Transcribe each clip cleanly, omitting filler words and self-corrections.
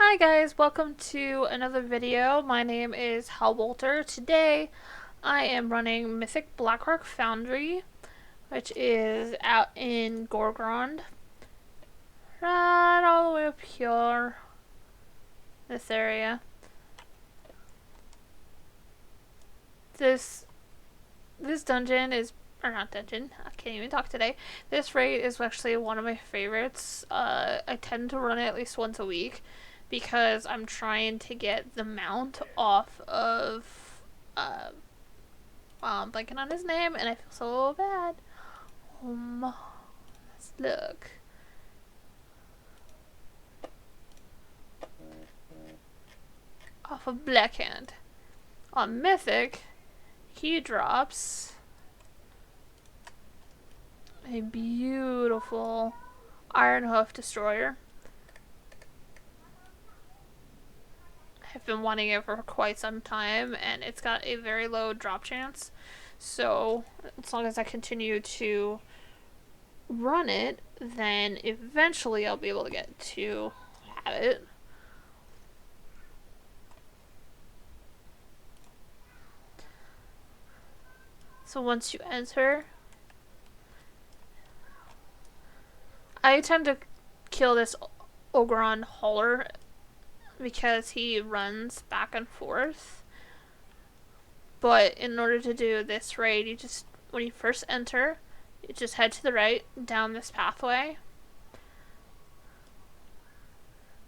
Hi guys, welcome to another video. My name is Hellbolter. Today I am running Mythic Blackrock Foundry, which is out in Gorgrond. Right all the way up here. This area. This dungeon is, or not dungeon, I can't even talk today. This raid is actually one of my favorites. I tend to run it at least once a week because I'm trying to get the mount off of, I'm blanking on his name and I feel so bad. Let's look. Off of Blackhand. On Mythic, he drops a beautiful Iron Hoof Destroyer. I've been wanting it for quite some time, and it's got a very low drop chance. So, as long as I continue to run it, then eventually I'll be able to get to have it. So once you enter, I tend to kill this Ogron hauler because he runs back and forth. But in order to do this raid, you just, when you first enter, you just head to the right down this pathway.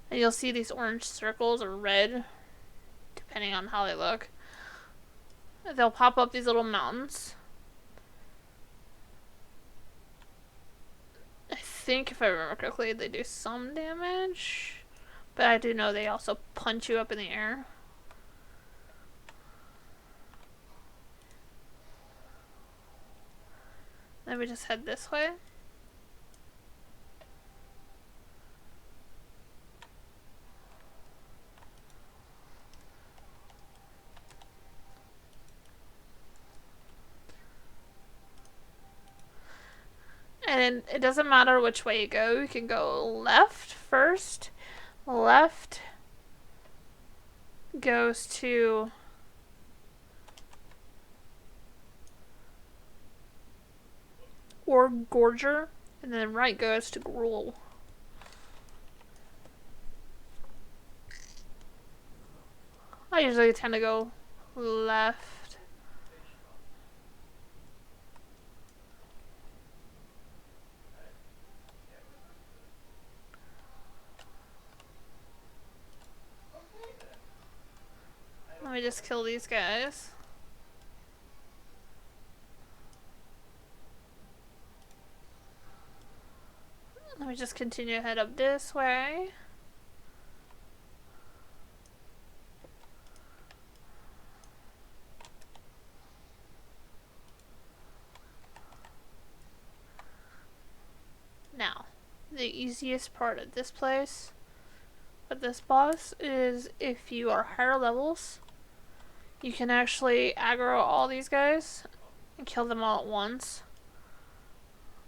And you'll see these orange circles or red, depending on how they look. They'll pop up these little mountains. I think if I remember correctly, they do some damage. But I do know they also punch you up in the air. Then we just head this way. And it doesn't matter which way you go. You can go left first. Left goes to Gorger, and then right goes to Gruel. I usually tend to go left. Let me just kill these guys. Let me just continue to head up this way. Now, the easiest part of this place, with this boss, is if you are higher levels, you can actually aggro all these guys and kill them all at once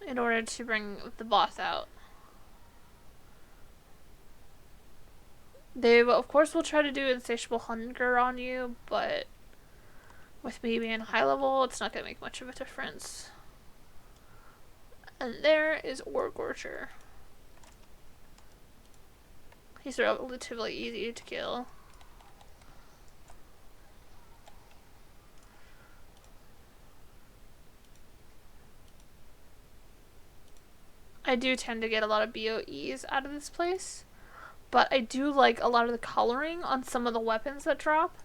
in order to bring the boss out. They, of course, will try to do insatiable hunger on you, but with me being high level, it's not going to make much of a difference. And there is Gorger. He's relatively easy to kill. I do tend to get a lot of BOEs out of this place, but I do like a lot of the coloring on some of the weapons that drop.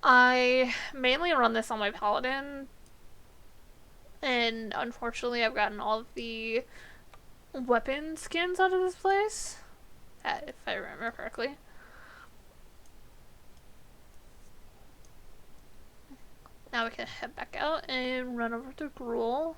I mainly run this on my paladin, and unfortunately I've gotten all of the weapon skins out of this place, if I remember correctly. Now we can head back out and run over to Gruel.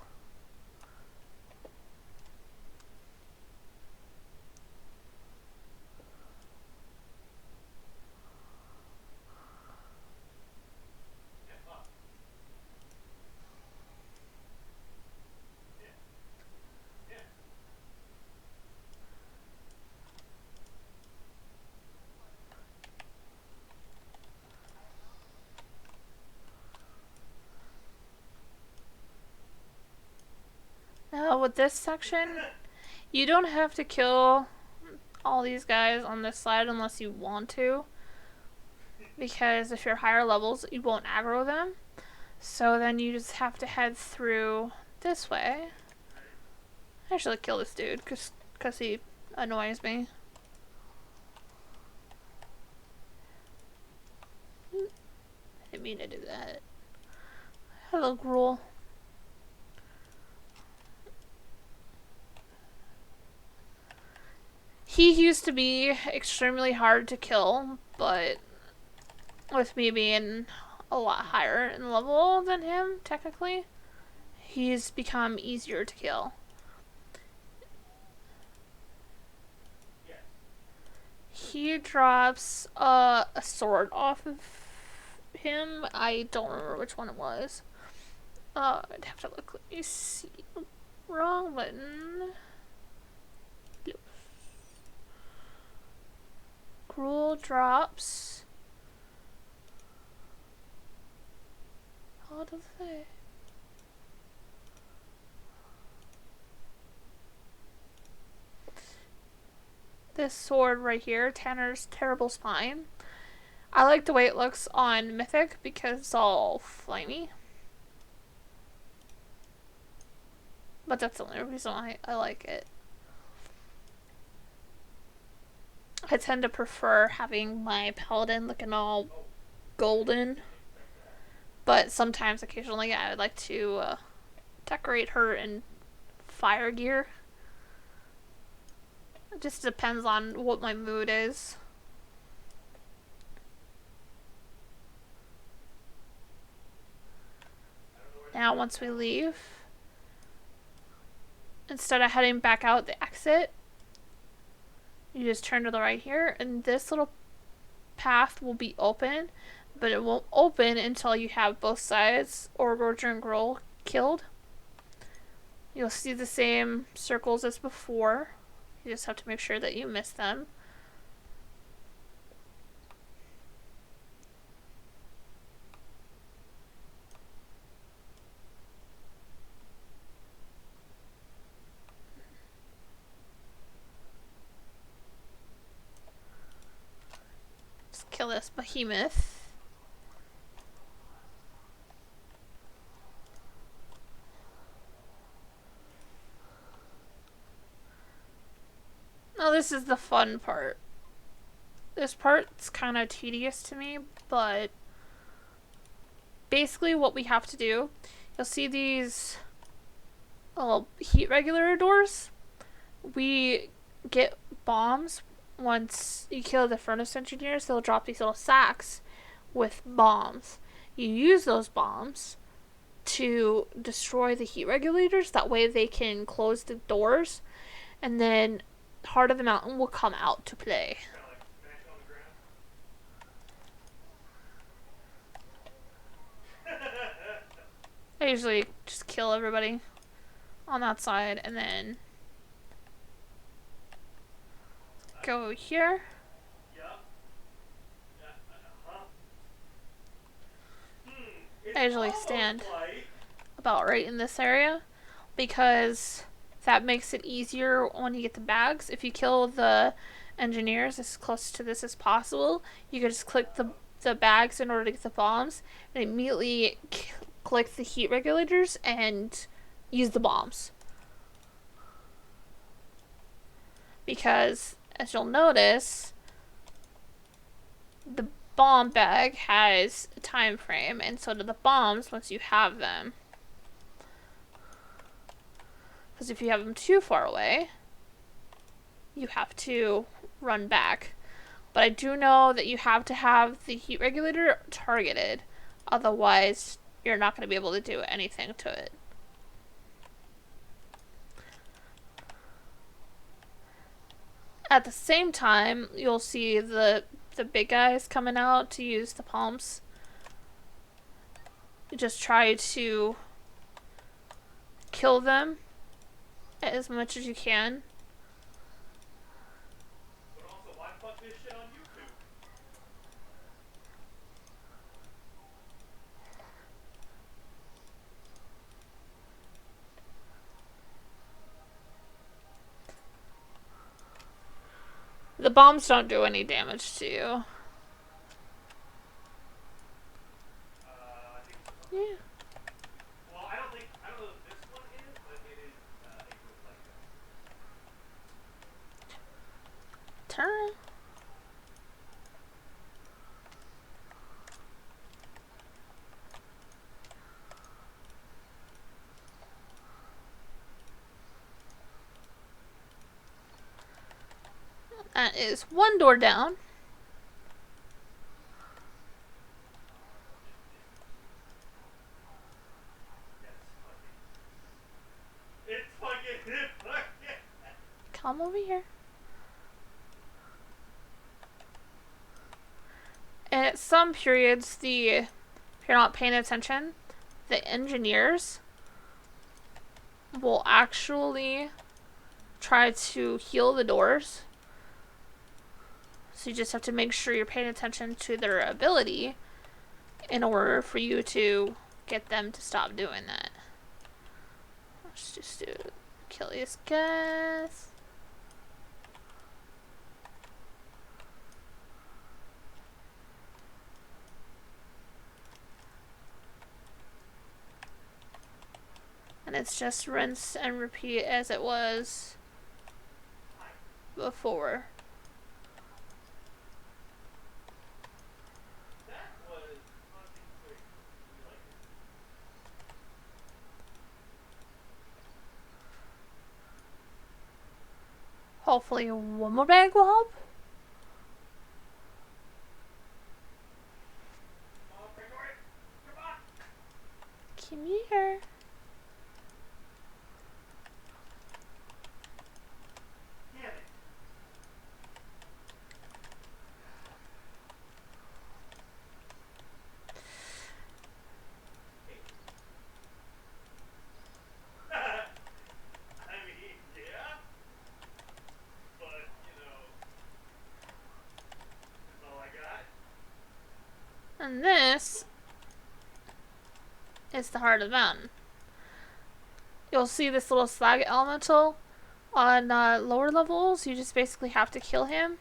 with this section, you don't have to kill all these guys on this side unless you want to, because if you're higher levels, you won't aggro them. So then you just have to head through this way. I should kill this dude because he annoys me. I didn't mean to do that. Hello, Gruel. He used to be extremely hard to kill, but with me being a lot higher in level than him, technically, he's become easier to kill. He drops a sword off of him. I don't remember which one it was. I'd have to look. Let me see. Wrong button. Gruel drops. How does it say? This sword right here, Tanner's Terrible Spine. I like the way it looks on Mythic because it's all flamey. But that's the only reason I like it. I tend to prefer having my paladin looking all golden. But sometimes, occasionally, I would like to decorate her in fire gear. It just depends on what my mood is. Now, once we leave, instead of heading back out the exit, you just turn to the right here, and this little path will be open, but it won't open until you have both sides, or Roger and Gruel, killed. You'll see the same circles as before. You just have to make sure that you miss them. Just kill this behemoth. Now this is the fun part. This part's kind of tedious to me, but basically what we have to do, you'll see these little heat regulator doors. We get bombs. Once you kill the furnace engineers, they'll drop these little sacks with bombs. You use those bombs to destroy the heat regulators. That way they can close the doors, and then Heart of the Mountain will come out to play. I usually just kill everybody on that side and then go here. I usually stand about right in this area because that makes it easier when you get the bags. If you kill the engineers as close to this as possible, you can just click the bags in order to get the bombs and immediately click the heat regulators and use the bombs. Because, as you'll notice, the bomb bag has a time frame, and so do the bombs once you have them. Because if you have them too far away, you have to run back. But I do know that you have to have the heat regulator targeted, otherwise you're not going to be able to do anything to it. At the same time, you'll see the big guys coming out to use the palms. You just try to kill them as much as you can. But also, why put this shit on YouTube? The bombs don't do any damage to you. I think so. Yeah. Well, I don't know if this one is, but it is a group like this. Turn. That is one door down. It's fucking. Come over here. And at some periods, if you're not paying attention, the engineers will actually try to heal the doors. So you just have to make sure you're paying attention to their ability in order for you to get them to stop doing that. Let's just do kill these guys. And it's just rinse and repeat as it was before. That was fucking quick. We like it. Hopefully one more bag will help. Oh, Gregory! Come on! Come here. Damn it. I mean, yeah. But, that's all I got. And this is the heart of the mountain. You'll see this little slag elemental on lower levels. You just basically have to kill him,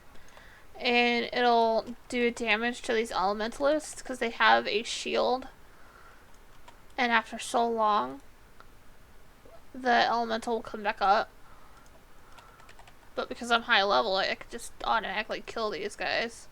and it'll do damage to these elementalists because they have a shield. And after so long, the elemental will come back up. But because I'm high level, I can just automatically kill these guys.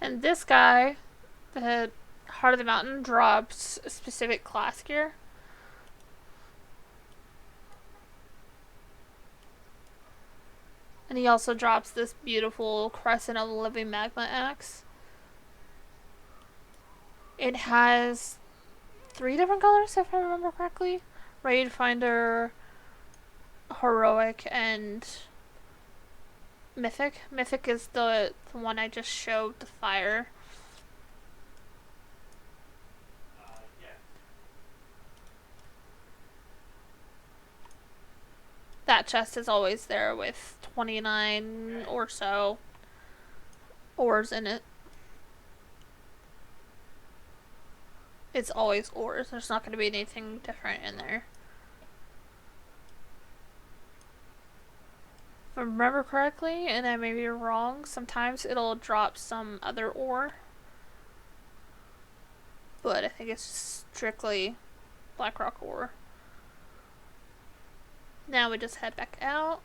And this guy, the Heart of the Mountain, drops a specific class gear. And he also drops this beautiful Crescent of the Living Magma axe. It has 3 different colors, if I remember correctly. Raid Finder, Heroic, and Mythic. Mythic is the one I just showed, the fire. Yeah. That chest is always there with 29 or so ores in it. It's always ores. There's not going to be anything different in there. If I remember correctly, and I may be wrong, sometimes it'll drop some other ore. But I think it's strictly Blackrock ore. Now we just head back out.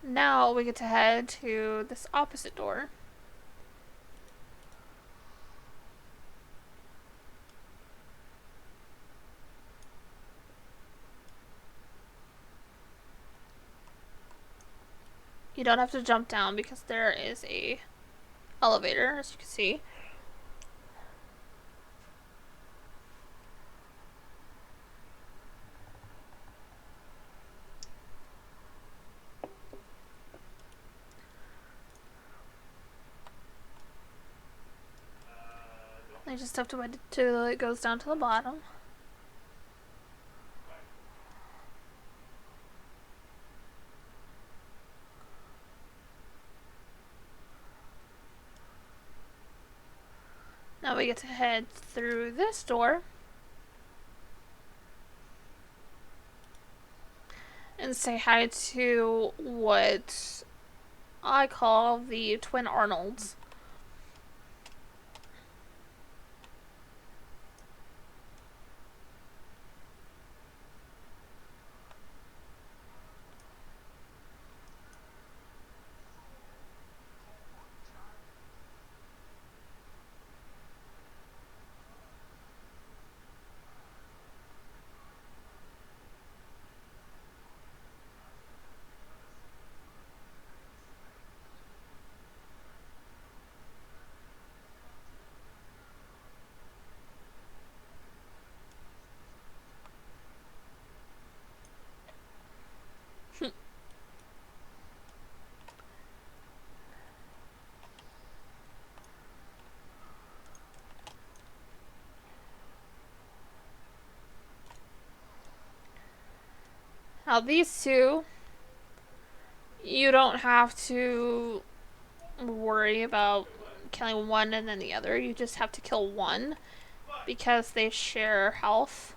Now we get to head to this opposite door. You don't have to jump down because there is a elevator, as you can see. I just have to wait till it goes down to the bottom. Now we get to head through this door and say hi to what I call the Twin Arnolds. Now these two, you don't have to worry about killing one and then the other. You just have to kill one because they share health.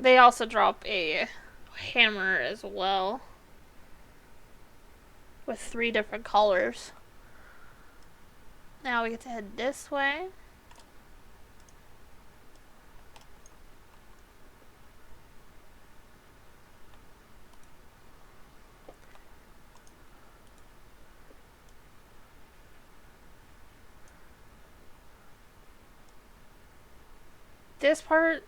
They also drop a hammer as well with 3 different colors. Now we get to head this way. This part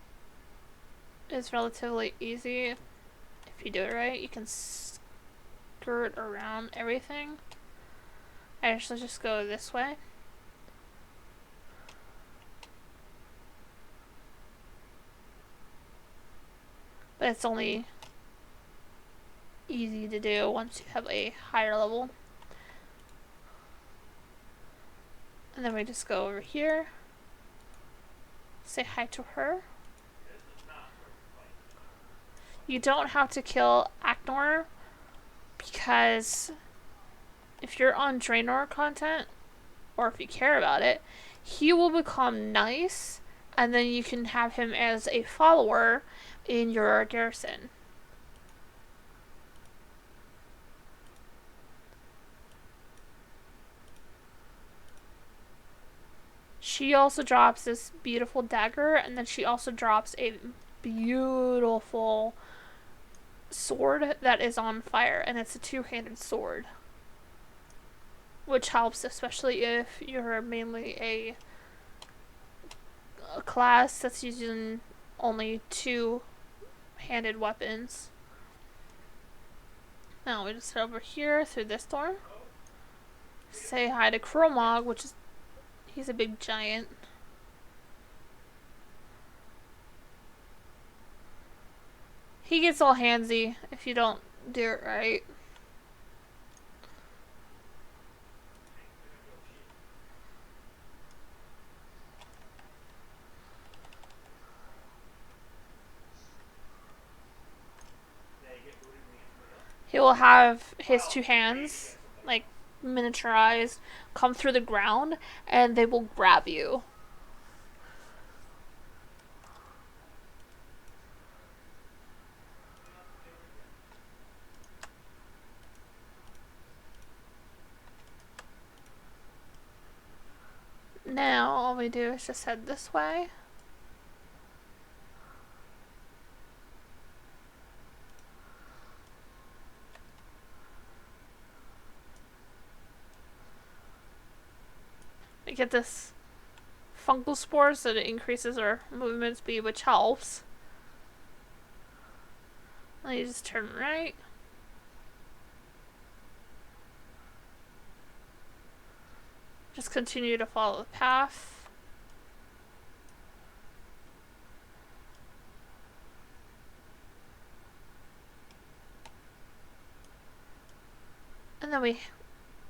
is relatively easy if you do it right. You can skirt around everything. I actually just go this way. But it's only easy to do once you have a higher level. And then we just go over here. Say hi to her. You don't have to kill Acnor because if you're on Draenor content, or if you care about it, he will become nice and then you can have him as a follower in your garrison. She also drops this beautiful dagger, and then she also drops a beautiful sword that is on fire, and it's a 2-handed sword, which helps especially if you're mainly a class that's using only 2-handed weapons. Now we just head over here through this door. Say hi to Kromog, which is he's a big giant. He gets all handsy if you don't do it right. He will have his 2 hands, like miniaturized, come through the ground, and they will grab you. Now all we do is just head this way. get this fungal spore so that it increases our movement speed, which helps. And you just turn right. Just continue to follow the path. And then we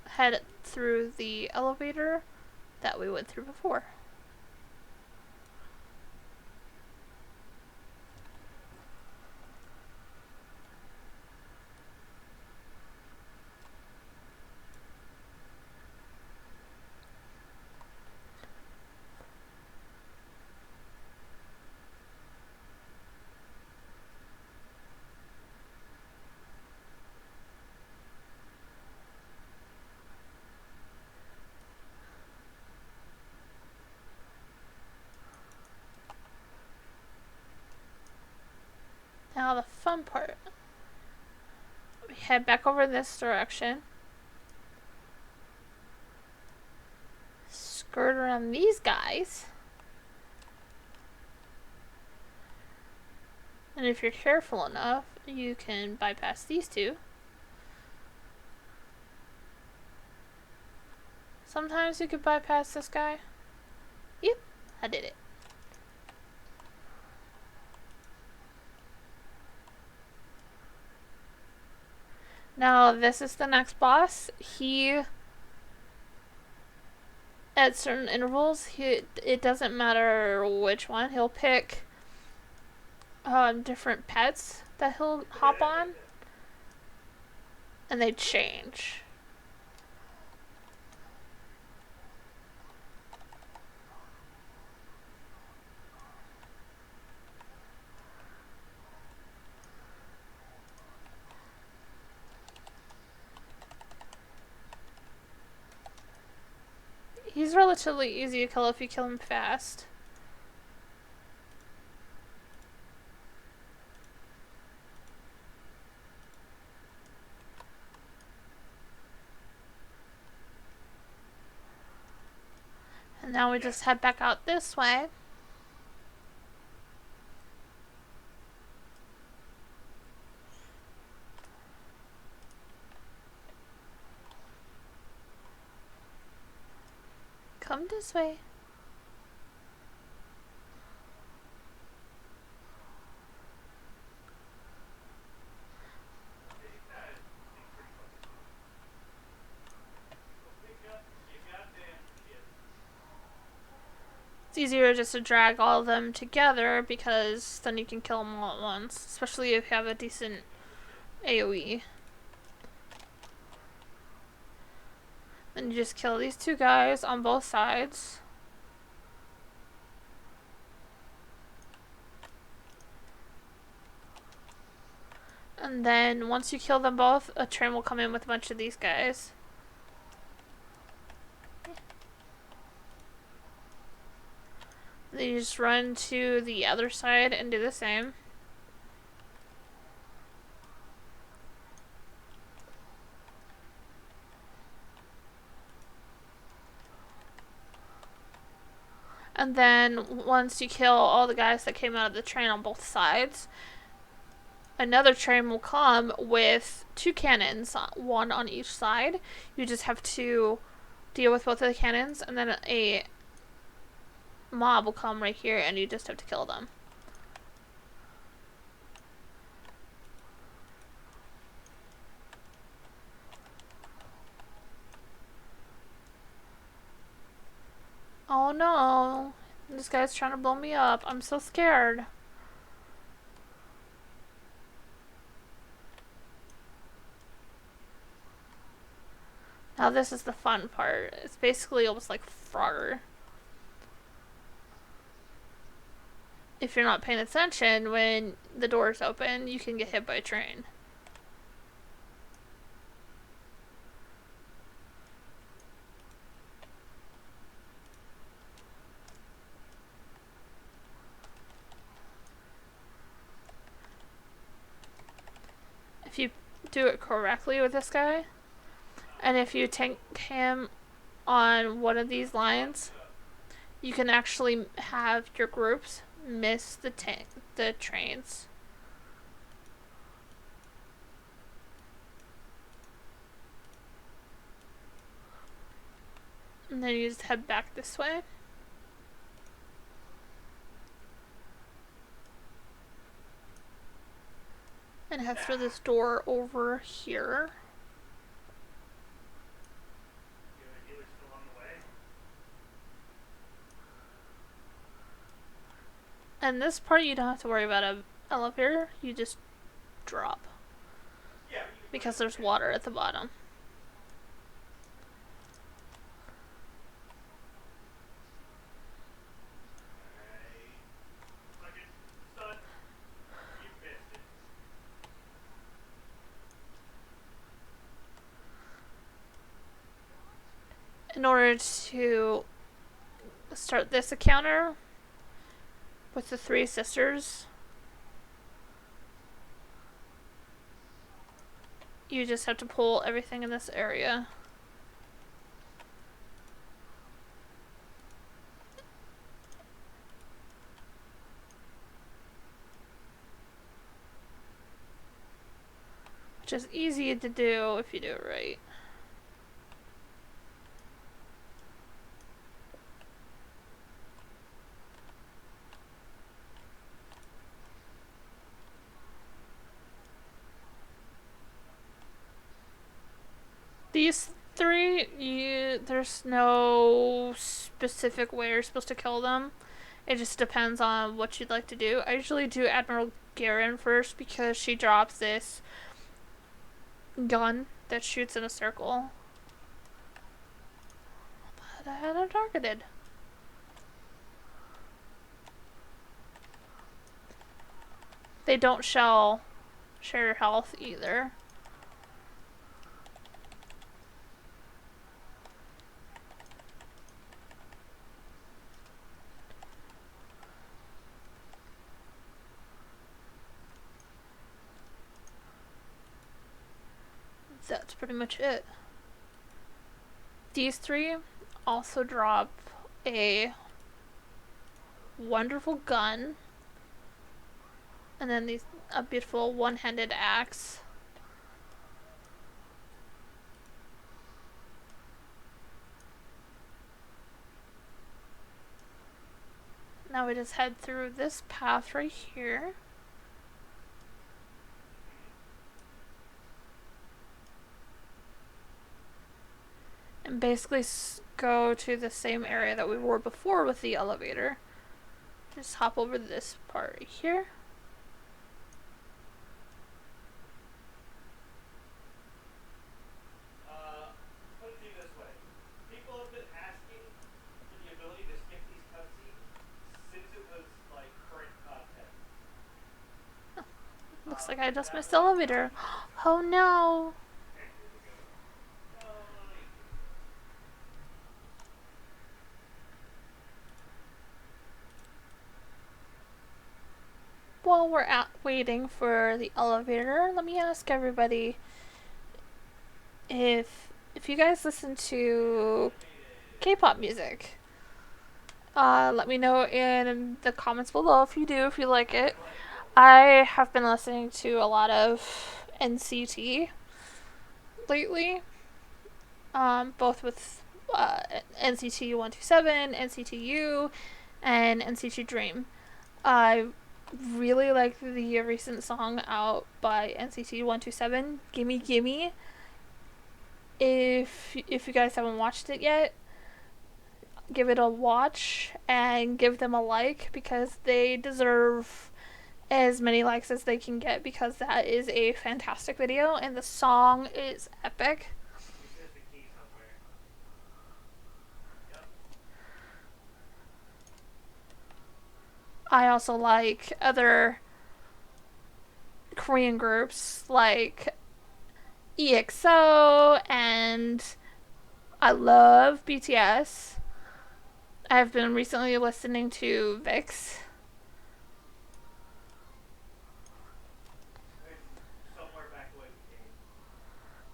head through the elevator that we went through before. Now the fun part. We head back over this direction. Skirt around these guys. And if you're careful enough, you can bypass these two. Sometimes you could bypass this guy. Yep, I did it. Now this is the next boss. He, at certain intervals, it doesn't matter which one, he'll pick different pets that he'll hop on, and they change. He's relatively easy to kill if you kill him fast. And now we just head back out this way. Come this way. It's easier just to drag all of them together because then you can kill them all at once, especially if you have a decent AoE. Then you just kill these two guys on both sides. And then once you kill them both, a train will come in with a bunch of these guys. Then you just run to the other side and do the same. And then once you kill all the guys that came out of the train on both sides, another train will come with two cannons, one on each side. You just have to deal with both of the cannons, and then a mob will come right here and you just have to kill them. Oh no, this guy's trying to blow me up. I'm so scared. Now this is the fun part. It's basically almost like Frogger. If you're not paying attention, when the doors open, you can get hit by a train. If you do it correctly with this guy, and if you tank him on one of these lines, you can actually have your groups miss the trains. And then you just head back this way. And head through this door over here. You have a dealer still on the way? And this part you don't have to worry about an elevator, you just drop. Yeah, Because there's water at the bottom. Alright. Son, you missed it. In order to start this encounter with the three sisters, you just have to pull everything in this area. Which is easy to do if you do it right. These three, there's no specific way you're supposed to kill them. It just depends on what you'd like to do. I usually do Admiral Garen first because she drops this gun that shoots in a circle. But I had him targeted. They don't share your health either. That's pretty much it. These three also drop a wonderful gun, and then a beautiful one-handed axe. Now we just head through this path right here. And basically go to the same area that we were before with the elevator. Just hop over this part right here. Put it to you this way. People have been asking for the ability to skip these cutscenes since it was, like, current content. Looks like I just missed the elevator. Oh no! And here we go. While we're waiting for the elevator, let me ask everybody if you guys listen to K-pop music. Let me know in the comments below if you do, if you like it. I have been listening to a lot of NCT lately, both with NCT 127, NCTU, and NCT Dream. I really like the recent song out by NCT 127, Gimme Gimme. If you guys haven't watched it yet, give it a watch and give them a like because they deserve as many likes as they can get because that is a fantastic video and the song is epic. There's the key somewhere. Yep. I also like other Korean groups like EXO, and I love BTS. I've been recently listening to VIX. Somewhere back away from game.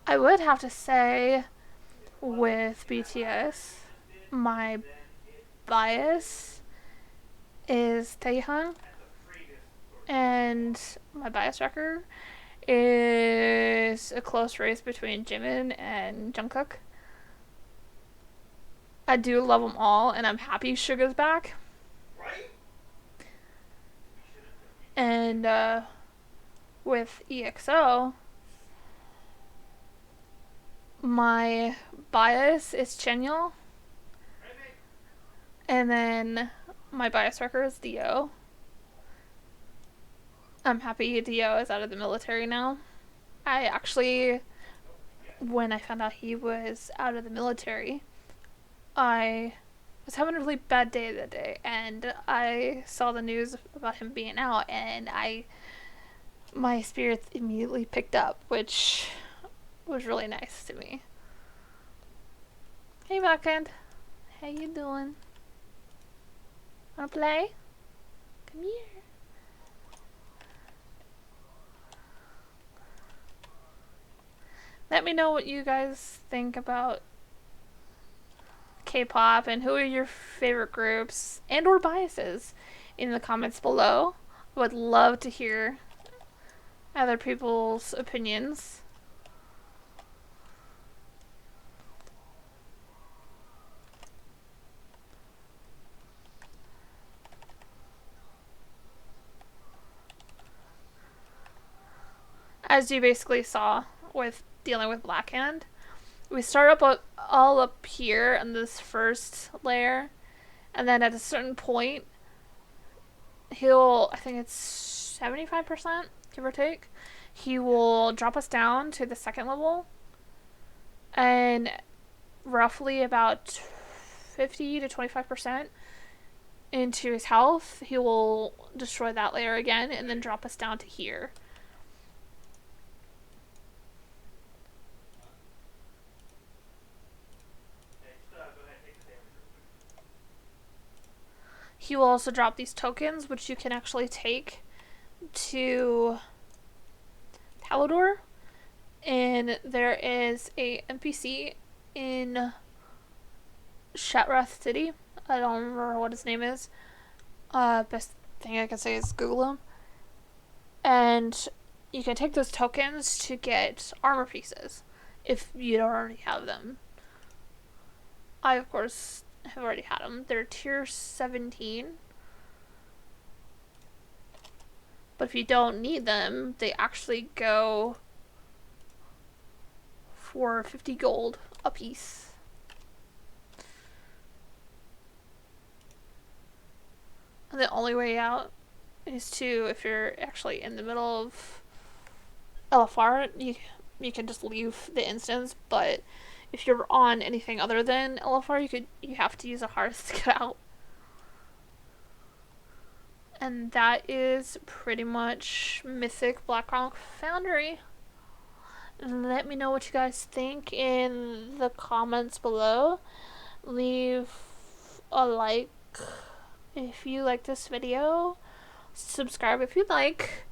I would have to say with BTS. My bias is Taehyung, and my bias wrecker is a close race between Jimin and Jungkook. I do love them all, and I'm happy Suga's back. And with EXO, my bias is Chenyol, and then my bias wrecker is Dio. I'm happy Dio is out of the military now. I actually, when I found out he was out of the military, I was having a really bad day that day, and I saw the news about him being out, and my spirits immediately picked up, which was really nice to me. Hey, Backhand. How you doing? Wanna play? Come here. Let me know what you guys think about K-pop and who are your favorite groups and or biases in the comments below. I would love to hear other people's opinions. As you basically saw with dealing with Blackhand, we start up all up here in this first layer, and then at a certain point, I think it's 75%, give or take, he will drop us down to the second level, and roughly about 50 to 25% into his health, he will destroy that layer again and then drop us down to here. He will also drop these tokens, which you can actually take to Talador. And there is a NPC in Shatrath City. I don't remember what his name is. Best thing I can say is Google him. And you can take those tokens to get armor pieces if you don't already have them. I, of course, have already had them. They're tier 17. But if you don't need them, they actually go for 50 gold a piece. And the only way out is to, if you're actually in the middle of LFR, you can just leave the instance, but if you're on anything other than LFR, you have to use a hearth to get out. And that is pretty much Mythic Blackrock Foundry. Let me know what you guys think in the comments below. Leave a like if you like this video. Subscribe if you'd like.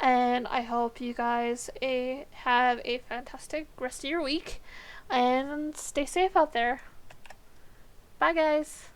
And I hope you guys have a fantastic rest of your week. And stay safe out there. Bye, guys.